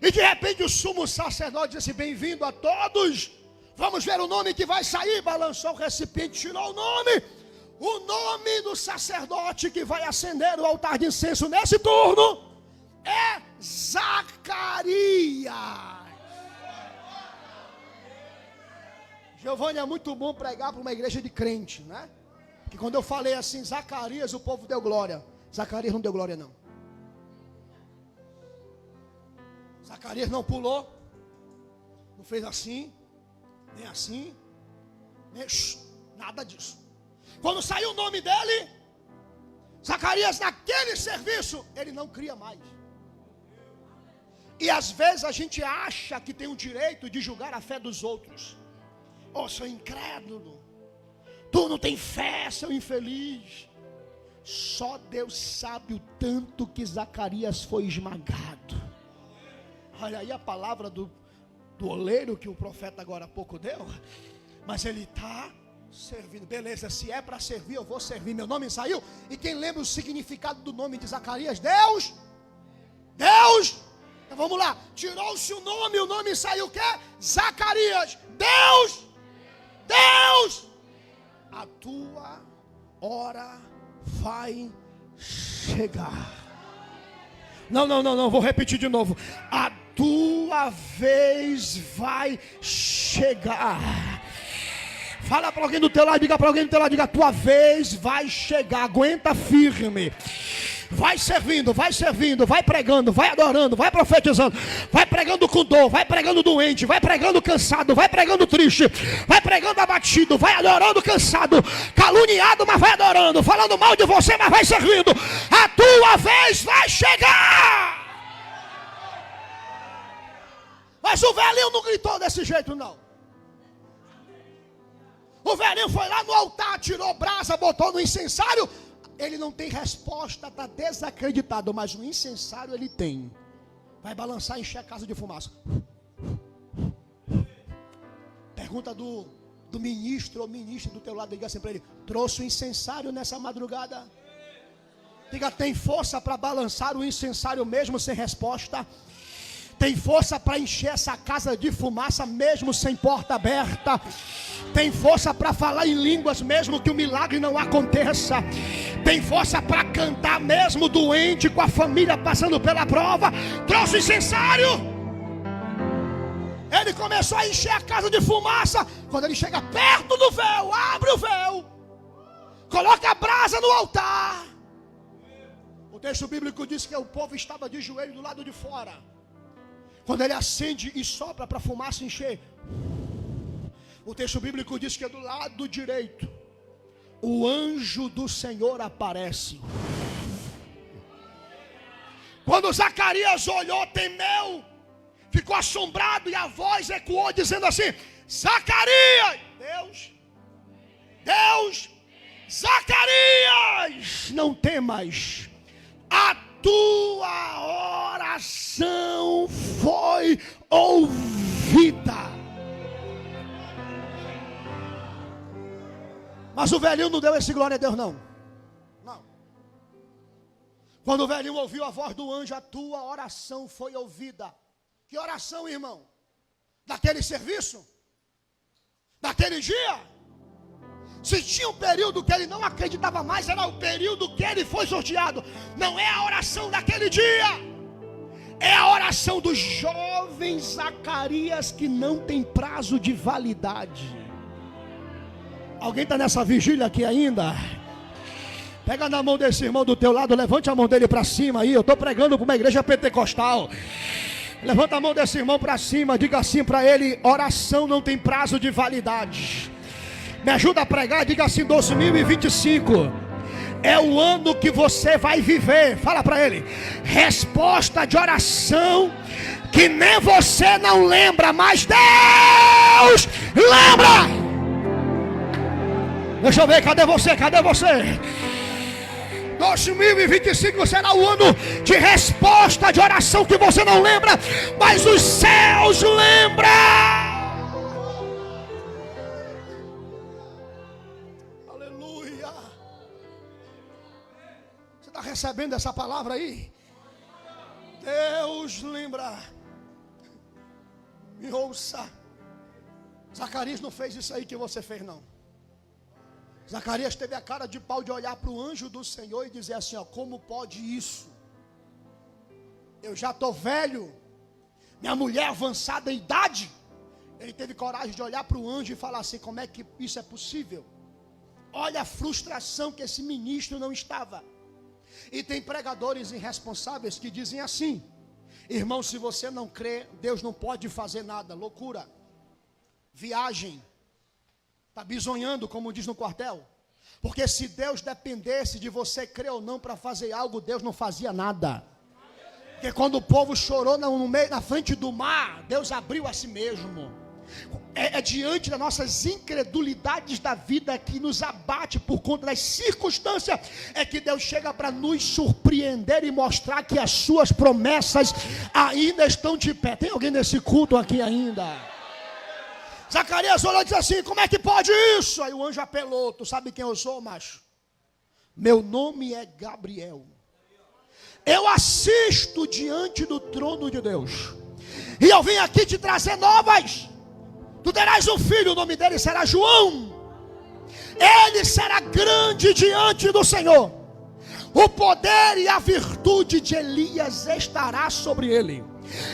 E de repente o sumo sacerdote disse, bem-vindo a todos. Vamos ver o nome que vai sair. Balançou o recipiente, tirou o nome. O nome do sacerdote que vai acender o altar de incenso nesse turno é Zacarias. Giovanni, é muito bom pregar para uma igreja de crente, né? Que quando eu falei assim, Zacarias, o povo deu glória. Zacarias não deu glória, não. Zacarias não pulou, não fez assim, nem nada disso. Quando saiu o nome dele, Zacarias, naquele serviço, ele não cria mais. E às vezes a gente acha que tem o direito de julgar a fé dos outros. Oh, seu incrédulo, tu não tem fé, seu infeliz. Só Deus sabe o tanto que Zacarias foi esmagado. Olha aí a palavra do oleiro que o profeta agora há pouco deu. Mas ele está servindo, beleza, se é para servir, eu vou servir. Meu nome saiu. E quem lembra o significado do nome de Zacarias? Deus. Então vamos lá, tirou-se o nome saiu o quê? Zacarias. Deus, a tua hora vai chegar. Não, vou repetir de novo. A tua vez vai chegar. Fala para alguém do teu lado, diga para alguém do teu lado, diga, a tua vez vai chegar, aguenta firme. Vai servindo, vai pregando, vai adorando, vai profetizando, vai pregando com dor, vai pregando doente, vai pregando cansado, vai pregando triste, vai pregando abatido, vai adorando cansado, caluniado, mas vai adorando, falando mal de você, mas vai servindo. A tua vez vai chegar. Mas o velhinho não gritou desse jeito, não. O velhinho foi lá no altar, tirou brasa, botou no incensário. Ele não tem resposta, está desacreditado, mas o incensário ele tem. Vai balançar e encher a casa de fumaça. Pergunta do ministro ou ministro do teu lado, diga assim para ele, trouxe o incensário nessa madrugada? Diga, tem força para balançar o incensário mesmo sem resposta? Tem força para encher essa casa de fumaça mesmo sem porta aberta. Tem força para falar em línguas mesmo que o milagre não aconteça. Tem força para cantar mesmo doente, com a família passando pela prova. Trouxe o incensário. Ele começou a encher a casa de fumaça. Quando ele chega perto do véu, abre o véu, coloca a brasa no altar. O texto bíblico diz que o povo estava de joelho do lado de fora. Quando ele acende e sopra para a fumaça encher, o texto bíblico diz que do lado direito o anjo do Senhor aparece. Quando Zacarias olhou, temeu, ficou assombrado, e a voz ecoou dizendo assim: Zacarias, Deus, Zacarias, não temas, a tua oração foi ouvida. Mas o velhinho não deu esse glória a Deus, não. Quando o velhinho ouviu a voz do anjo, a tua oração foi ouvida. Que oração, irmão? Daquele serviço? Daquele dia? Se tinha um período que ele não acreditava mais, era o período que ele foi sorteado. Não é a oração daquele dia, é a oração do jovem Zacarias, que não tem prazo de validade. Alguém está nessa vigília aqui ainda? Pega na mão desse irmão do teu lado, levante a mão dele para cima aí. Eu estou pregando para uma igreja pentecostal. Levanta a mão desse irmão para cima, diga assim para ele: oração não tem prazo de validade. Me ajuda a pregar, diga assim: 2025 é o ano que você vai viver. Fala para ele: resposta de oração que nem você não lembra, mas Deus lembra. Deixa eu ver, cadê você? 2025 será o ano de resposta de oração que você não lembra, mas os céus lembram. Aleluia. Você está recebendo essa palavra aí? Deus lembra. Me ouça. Zacarias não fez isso aí que você fez, não. Zacarias teve a cara de pau de olhar para o anjo do Senhor e dizer assim: ó, como pode isso? Eu já estou velho, minha mulher avançada em idade. Ele teve coragem de olhar para o anjo e falar assim: como é que isso é possível? Olha a frustração que esse ministro não estava. E tem pregadores irresponsáveis que dizem assim: irmão, se você não crê, Deus não pode fazer nada. Loucura, viagem. Está bisonhando, como diz no quartel. Porque se Deus dependesse de você crer ou não para fazer algo, Deus não fazia nada. Porque quando o povo chorou na frente do mar, Deus abriu a si mesmo. É diante das nossas incredulidades da vida que nos abate por conta das circunstâncias, é que Deus chega para nos surpreender e mostrar que as suas promessas ainda estão de pé. Tem alguém nesse culto aqui ainda? Zacarias olhou e disse assim: como é que pode isso? Aí o anjo apelou: tu sabe quem eu sou, macho? Meu nome é Gabriel. Eu assisto diante do trono de Deus, e eu vim aqui te trazer novas. Tu terás um filho, o nome dele será João. Ele será grande diante do Senhor. O poder e a virtude de Elias estará sobre ele.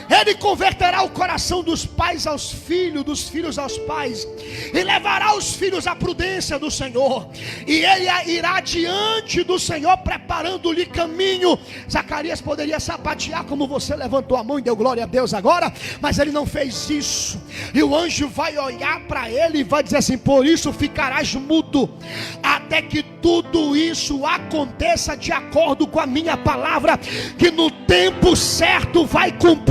Ele converterá o coração dos pais aos filhos, dos filhos aos pais, e levará os filhos à prudência do Senhor, e ele irá diante do Senhor, preparando-lhe caminho. Zacarias poderia sapatear como você levantou a mão e deu glória a Deus agora, mas ele não fez isso. E o anjo vai olhar para ele e vai dizer assim: por isso ficarás mudo, até que tudo isso aconteça de acordo com a minha palavra, que no tempo certo vai cumprir.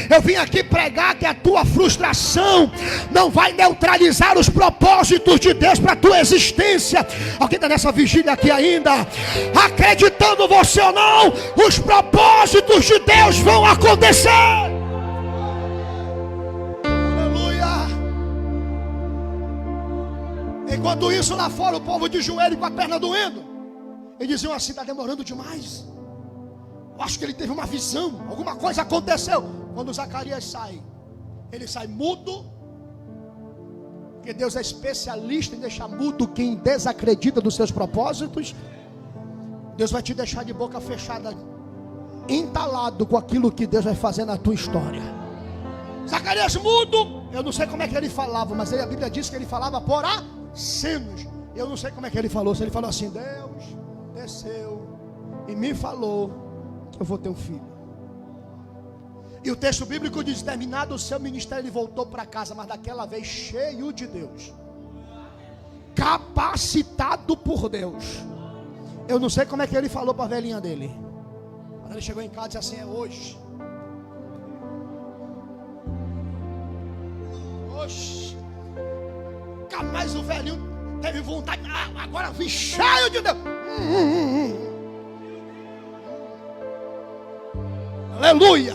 Eu vim aqui pregar que a tua frustração não vai neutralizar os propósitos de Deus para a tua existência. Alguém está nessa vigília aqui ainda? Acreditando você ou não, os propósitos de Deus vão acontecer. Aleluia. Enquanto isso, lá fora o povo de joelho com a perna doendo, e diziam assim: está demorando demais. Eu acho que ele teve uma visão, alguma coisa aconteceu. Quando Zacarias sai, ele sai mudo, porque Deus é especialista em deixar mudo quem desacredita dos seus propósitos. Deus vai te deixar de boca fechada, entalado com aquilo que Deus vai fazer na tua história. Zacarias mudo, eu não sei como é que ele falava, mas a Bíblia diz que ele falava por acenos. Eu não sei como é que ele falou, se ele falou assim: Deus desceu e me falou que eu vou ter um filho. E o texto bíblico diz: terminado o seu ministério, ele voltou para casa, mas daquela vez cheio de Deus, capacitado por Deus. Eu não sei como é que ele falou para a velhinha dele. Quando ele chegou em casa, disse assim: é hoje. Oxe. Nunca mais o velhinho teve vontade. Agora vim cheio de Deus. Aleluia.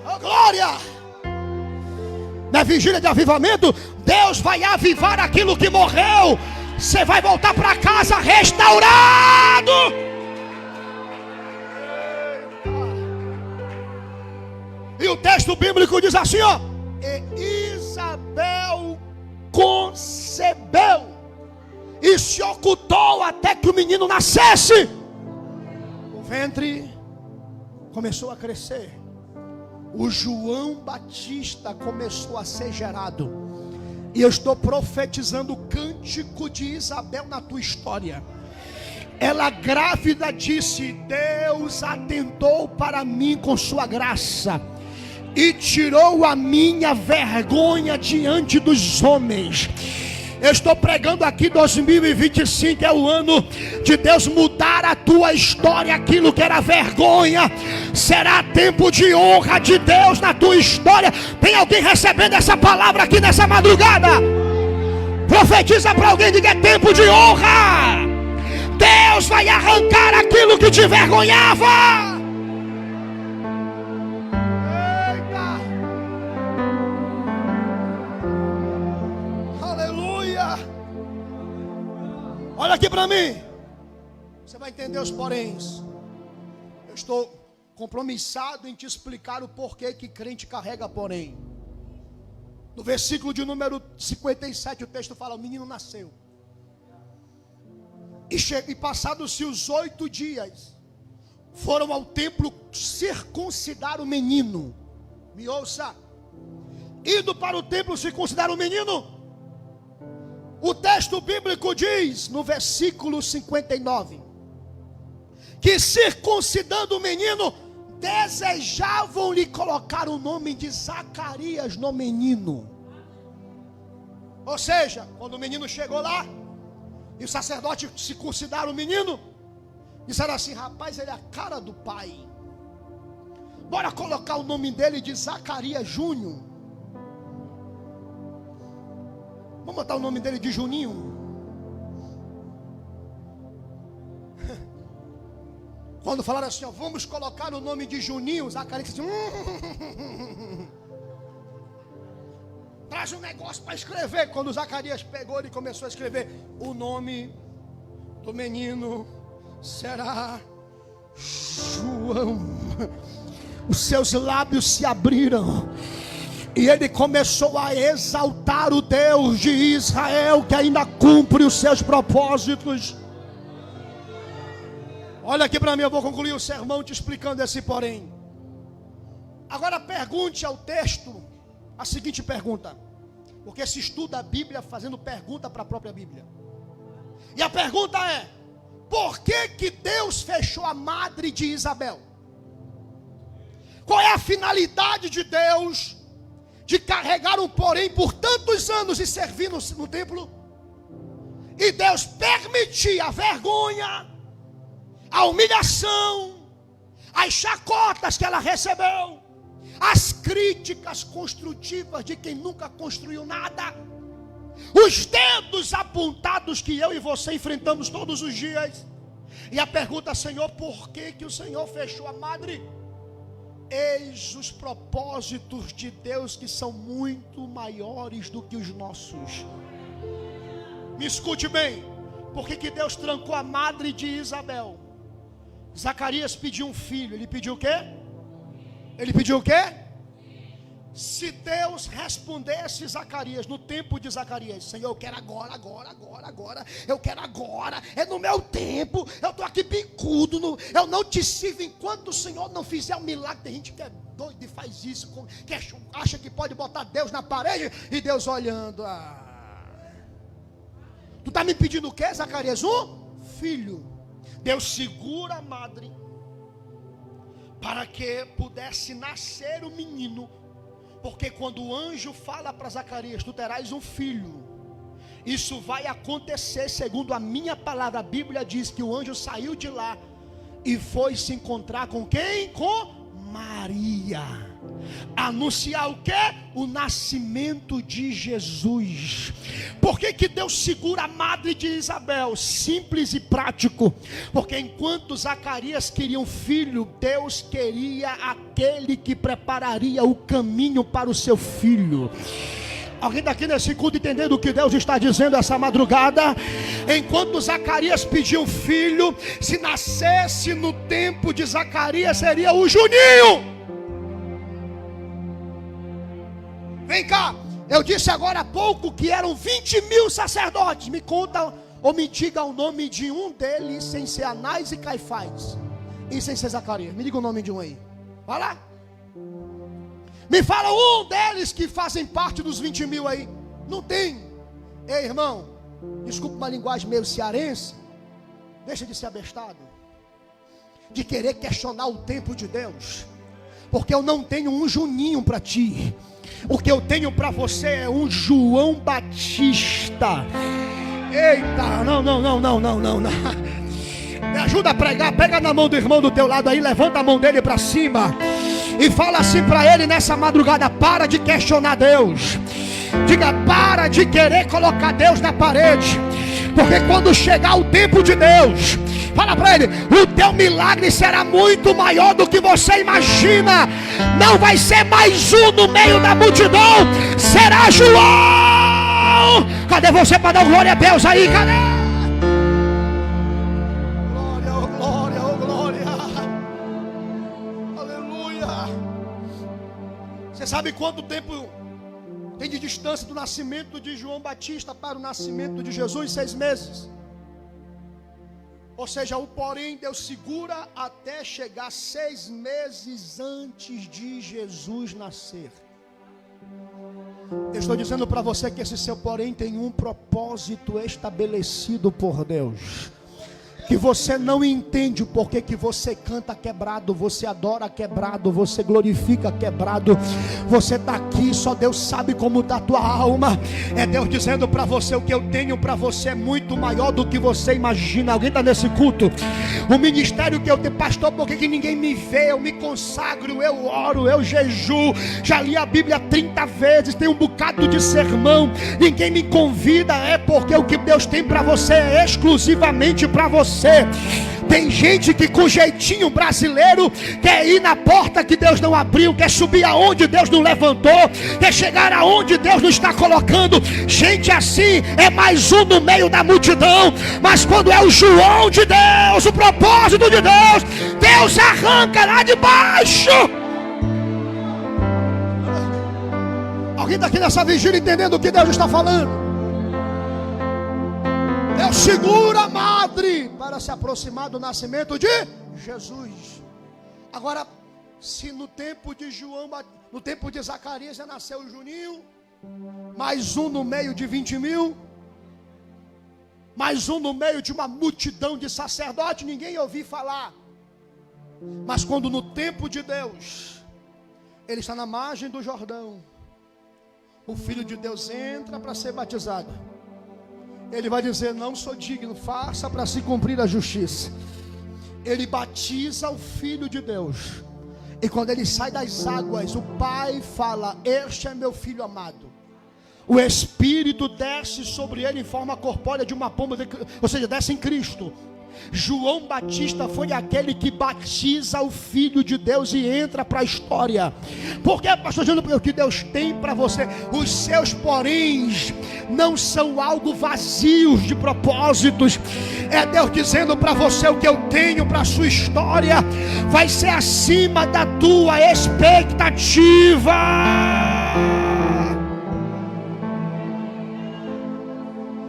Oh, glória. Na vigília de avivamento, Deus vai avivar aquilo que morreu. Você vai voltar para casa restaurado. E o texto bíblico diz assim, ó: e Isabel concebeu e se ocultou até que o menino nascesse. O ventre começou a crescer. O João Batista começou a ser gerado. E eu estou profetizando o cântico de Isabel na tua história. Ela grávida disse: Deus atentou para mim com sua graça e tirou a minha vergonha diante dos homens. Eu estou pregando aqui 2025 é o ano de Deus mudar a tua história. Aquilo que era vergonha será tempo de honra de Deus na tua história. Tem alguém recebendo essa palavra aqui nessa madrugada? Profetiza para alguém, diga: é tempo de honra. Deus vai arrancar aquilo que te vergonhava. Olha aqui para mim. Você vai entender os poréns. Eu estou compromissado em te explicar o porquê que crente carrega porém. No versículo de número 57, o texto fala: o menino nasceu. E passados-se os 8 dias, foram ao templo circuncidar o menino. Me ouça. Indo para o templo circuncidar o menino, o texto bíblico diz, no versículo 59, que circuncidando o menino, desejavam lhe colocar o nome de Zacarias no menino. Ou seja, quando o menino chegou lá, e o sacerdote circuncidaram o menino, disseram assim: rapaz, ele é a cara do pai, bora colocar o nome dele de Zacarias Júnior. Vamos botar o nome dele de Juninho. Quando falaram assim, ó, vamos colocar o nome de Juninho, Zacarias disse: traz um negócio para escrever. Quando Zacarias pegou, ele começou a escrever: o nome do menino será João. Os seus lábios se abriram e ele começou a exaltar o Deus de Israel, que ainda cumpre os seus propósitos. Olha aqui para mim, eu vou concluir o sermão te explicando esse porém. Agora pergunte ao texto a seguinte pergunta, porque se estuda a Bíblia fazendo pergunta para a própria Bíblia. E a pergunta é: por que Deus fechou a madre de Isabel? Qual é a finalidade de Deus de carregar um porém por tantos anos e servir no templo? E Deus permitir a vergonha, a humilhação, as chacotas que ela recebeu, as críticas construtivas de quem nunca construiu nada, os dedos apontados que eu e você enfrentamos todos os dias. E a pergunta: Senhor, por que o Senhor fechou a madre? Eis os propósitos de Deus, que são muito maiores do que os nossos. Me escute bem. Por que Deus trancou a madre de Isabel? Zacarias pediu um filho. Ele pediu o quê? Ele pediu o quê? Se Deus respondesse Zacarias, no tempo de Zacarias: Senhor, eu quero agora, eu quero agora, é no meu tempo, eu estou aqui bicudo, eu não te sirvo enquanto o Senhor não fizer um milagre. Tem gente que é doido e faz isso, que acha que pode botar Deus na parede e Deus olhando. Tu está me pedindo o quê, Zacarias? Um filho. Deus segura a madre para que pudesse nascer o menino. Porque quando o anjo fala para Zacarias: tu terás um filho, isso vai acontecer segundo a minha palavra. A Bíblia diz que o anjo saiu de lá e foi se encontrar com quem? Com Maria. Anunciar o quê? O nascimento de Jesus. Por que Deus segura a madre de Isabel? Simples e prático. Porque enquanto Zacarias queria um filho, Deus queria aquele que prepararia o caminho para o seu filho. Alguém está aqui nesse culto entendendo o que Deus está dizendo essa madrugada? Enquanto Zacarias pediu um filho, se nascesse no tempo de Zacarias, seria o Juninho. Vem cá, eu disse agora há pouco que eram 20.000 sacerdotes. Me conta ou me diga o nome de um deles, sem ser Anás e Caifás e sem ser Zacarias. Me diga o nome de um aí. Vai lá. Me fala um deles que fazem parte dos 20.000 aí. Não tem. Ei, irmão, desculpa uma linguagem meio cearense. Deixa de ser abestado, de querer questionar o tempo de Deus. Porque eu não tenho um Juninho para ti. O que eu tenho para você é um João Batista. Eita, não. Me ajuda a pregar. Pega na mão do irmão do teu lado aí, levanta a mão dele para cima e fala assim para ele nessa madrugada: para de questionar Deus. Diga: para de querer colocar Deus na parede. Porque quando chegar o tempo de Deus, fala para ele: o teu milagre será muito maior do que você imagina. Não vai ser mais um no meio da multidão, será João. Cadê você para dar glória a Deus aí? Cadê? Glória. Aleluia. Você sabe quanto tempo tem de distância do nascimento de João Batista para o nascimento de Jesus? 6 meses. Ou seja, o porém Deus segura até chegar 6 meses antes de Jesus nascer. Eu estou dizendo para você que esse seu porém tem um propósito estabelecido por Deus. Que você não entende o porquê que você canta quebrado, você adora quebrado, você glorifica quebrado. Você está aqui, só Deus sabe como está a tua alma. É Deus dizendo para você: o que eu tenho para você é muito maior do que você imagina. Alguém está nesse culto? O ministério que eu tenho, pastor, por que ninguém me vê? Eu me consagro, eu oro, eu jejuo, já li a Bíblia 30 vezes, tem um bocado de sermão, ninguém me convida. É porque o que Deus tem para você é exclusivamente para você. Tem gente que com jeitinho brasileiro quer ir na porta que Deus não abriu, quer subir aonde Deus não levantou, quer chegar aonde Deus não está colocando. Gente assim é mais um no meio da multidão. Mas quando é o João de Deus, o propósito de Deus, Deus arranca lá de baixo. Alguém está aqui nessa vigília entendendo o que Deus está falando? Deus segura a madre para se aproximar do nascimento de Jesus. Agora, se no tempo de João, no tempo de Zacarias já nasceu o Juninho, mais um no meio de 20.000, mais um no meio de uma multidão de sacerdotes, ninguém ouviu falar. Mas quando no tempo de Deus, ele está na margem do Jordão, o Filho de Deus entra para ser batizado. Ele vai dizer: não sou digno, faça para se cumprir a justiça. Ele batiza o Filho de Deus. E quando ele sai das águas, o Pai fala: este é meu Filho amado. O Espírito desce sobre ele em forma corpórea de uma pomba, ou seja, desce em Cristo. João Batista foi aquele que batiza o Filho de Deus e entra para a história. Porque, pastor Júnior, porque o que Deus tem para você, os seus poréns não são algo vazios de propósitos. É Deus dizendo para você: o que eu tenho para a sua história vai ser acima da tua expectativa.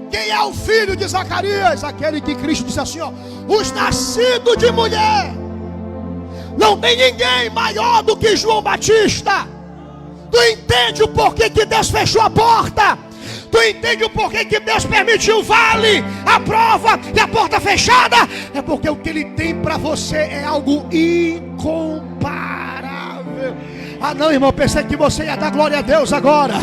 Quem é o filho de Zacarias? Aquele que Cristo disse assim, ó: os nascidos de mulher. Não tem ninguém maior do que João Batista. Tu entende o porquê que Deus fechou a porta? Tu entende o porquê que Deus permitiu o vale, a prova e a porta fechada? É porque o que Ele tem para você é algo incomparável. Ah não, irmão, pensei que você ia dar glória a Deus agora.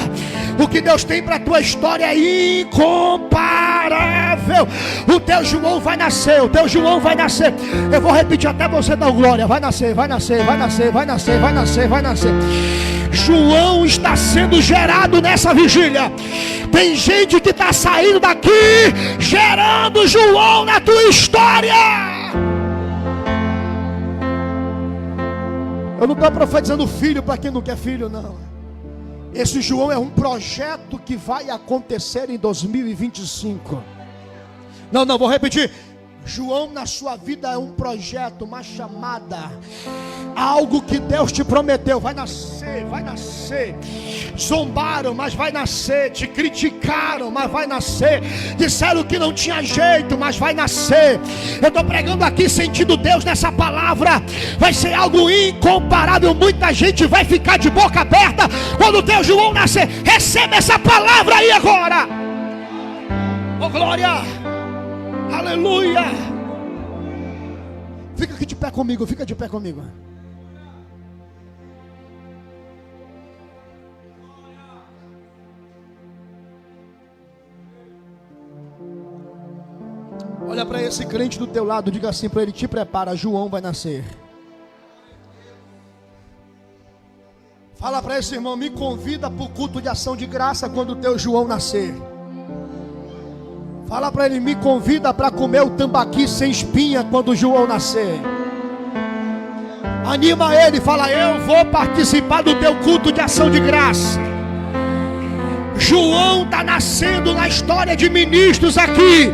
O que Deus tem para a tua história é incomparável. O teu João vai nascer, o teu João vai nascer. Eu vou repetir até você dar glória. Vai nascer, vai nascer, vai nascer, vai nascer, vai nascer, vai nascer. João está sendo gerado nessa vigília. Tem gente que está saindo daqui gerando João na tua história. Eu não estou profetizando filho para quem não quer filho, não. Esse João é um projeto que vai acontecer em 2025. Não, vou repetir. João na sua vida é um projeto, uma chamada, algo que Deus te prometeu. Vai nascer, vai nascer. Zombaram, mas vai nascer. Te criticaram, mas vai nascer. Disseram que não tinha jeito, mas vai nascer. Eu estou pregando aqui sentindo Deus nessa palavra. Vai ser algo incomparável. Muita gente vai ficar de boca aberta quando o teu João nascer. Receba essa palavra aí agora. Oh glória, aleluia. Fica aqui de pé comigo, fica de pé comigo. Olha para esse crente do teu lado, diga assim para ele: te prepara, João vai nascer. Fala para esse irmão: me convida para o culto de ação de graça quando o teu João nascer. Fala para ele: me convida para comer o tambaqui sem espinha quando o João nascer. Anima ele, fala: eu vou participar do teu culto de ação de graça. João está nascendo na história de ministros aqui.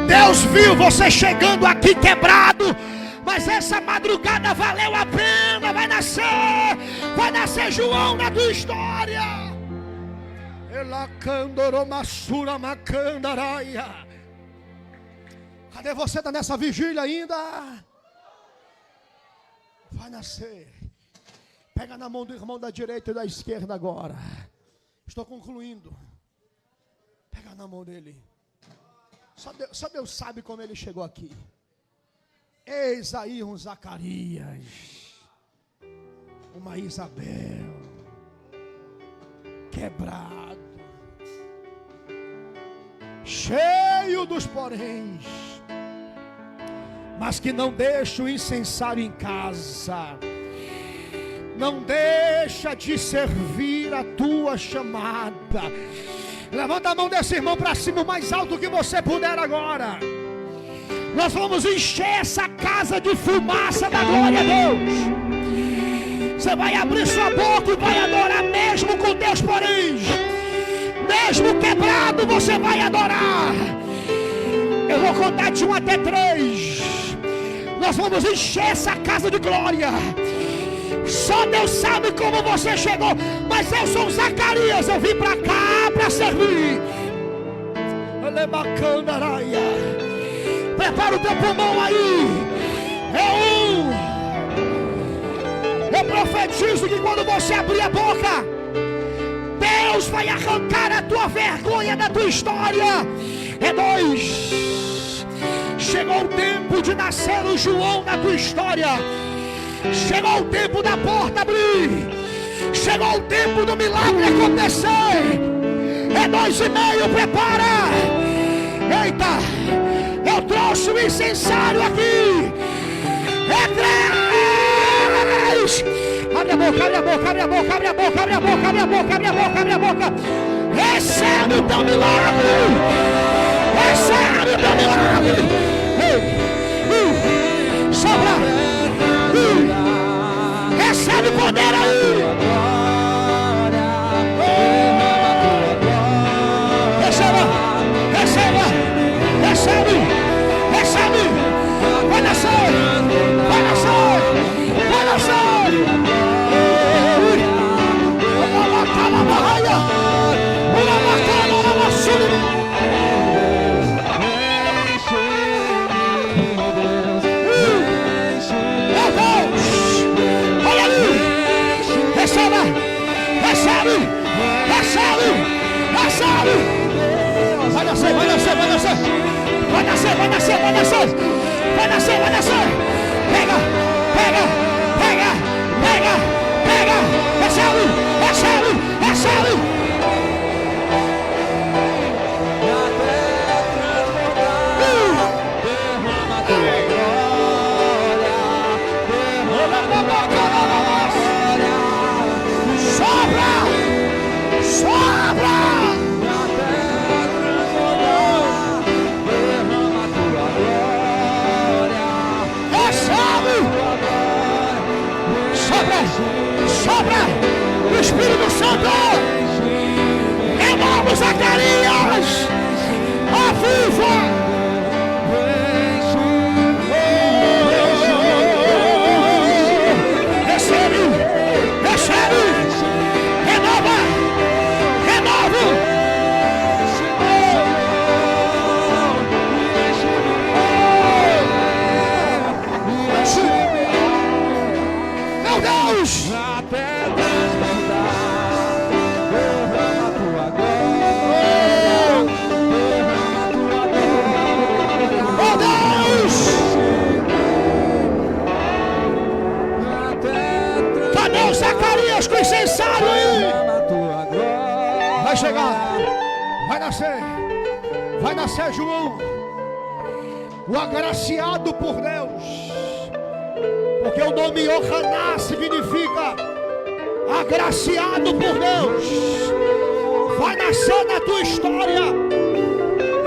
Deus viu você chegando aqui quebrado, mas essa madrugada valeu a pena. Vai nascer João na tua história. Cadê você? Está nessa vigília ainda? Vai nascer. Pega na mão do irmão da direita e da esquerda agora. Estou concluindo. Pega na mão dele. Só Deus sabe como ele chegou aqui. Eis aí um Zacarias, uma Isabel, quebrado, cheio dos poréns, mas que não deixa o incensário em casa, não deixa de servir a tua chamada. Levanta a mão desse irmão para cima o mais alto que você puder agora. Nós vamos encher essa casa de fumaça da glória a Deus. Você vai abrir sua boca e vai adorar mesmo com Deus poréns. Mesmo quebrado você vai adorar. Eu vou contar de 1 até 3. Nós vamos encher essa casa de glória. Só Deus sabe como você chegou, mas eu sou Zacarias, eu vim para cá para servir. Prepara o teu pulmão aí. Eu profetizo que quando você abrir a boca, Deus vai arrancar a tua vergonha da tua história. 2. Chegou o tempo de nascer o João na tua história. Chegou o tempo da porta abrir. Chegou o tempo do milagre acontecer. 2,5, prepara. Eita, eu trouxe o incensário aqui. 3. Abre a boca, abre a boca, abre a boca, abre a boca, abre a boca, abre a boca, abre a boca, abre a boca. Recebe o teu milagre. Recebe o teu milagre. Ei. Recebe poder aí. Receba, receba, recebe, recebe. Vai nascer, vai nascer, vai nascer. Uma bacana na raia, uma bacana na maçã. Receba, recebe, recebe, recebe. Vai nascer, vai nascer, vai nascer. Vai nascer, vai nascer, vai nascer. Vai nascer, vai nascer. Pega, pega, pega, pega, pega. Recebe, recebe, recebe. Sobra! Sobra! Recebe! Sobra! Sobra! O Espírito Santo! Renova Zacarias! Aviva! Recebe! Recebe! Renova! Renova! Meu Deus! Até transbordar, derrama a tua glória, derrama a tua glória. Meu Deus! Cadê o Zacarias com incensário aí? Vai chegar, vai nascer João, o agraciado por Deus, porque o nome Yohaná significa agraciado por Deus. Vai nascer na tua história.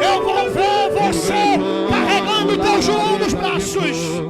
Eu vou ver você carregando teu João nos braços.